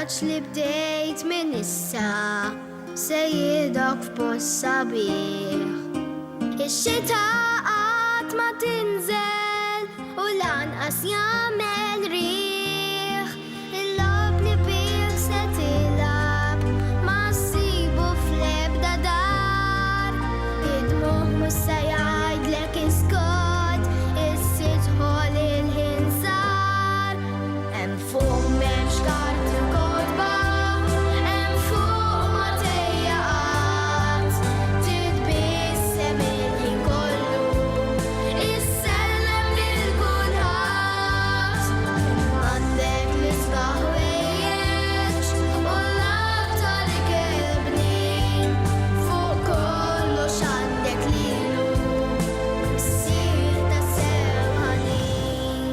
Vjaġġ li bdejt minn issa se jidok f'post sabiħ. Ix-xita qatt ma tinżel u lanqas jagħmel riħ. Il-lob li bih se tilab ma ssibu fl-ebda dar. Id-dmuħ mhux se jgħidlek iskot, is-sidħol il-ħin sar. Hemm fuq m'hemmx karti kotba, hemm fuq ma tejjaqat. Titbissem il-ħin kollu, issellem lil kulħadd. Għandek l-isbaħ wejjeġ u l-labta li kelbni. Fuq kollox għandek lilu, ssir tassew ħanin.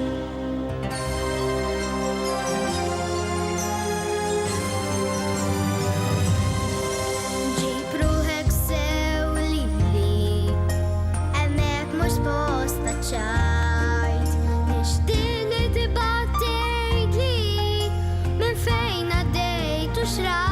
Ġib ruħek sew lili, hemmhekk mhux post taċċajt. Nixtieq li tibgħat tgħidli minn fejn għaddejt u x'rajt.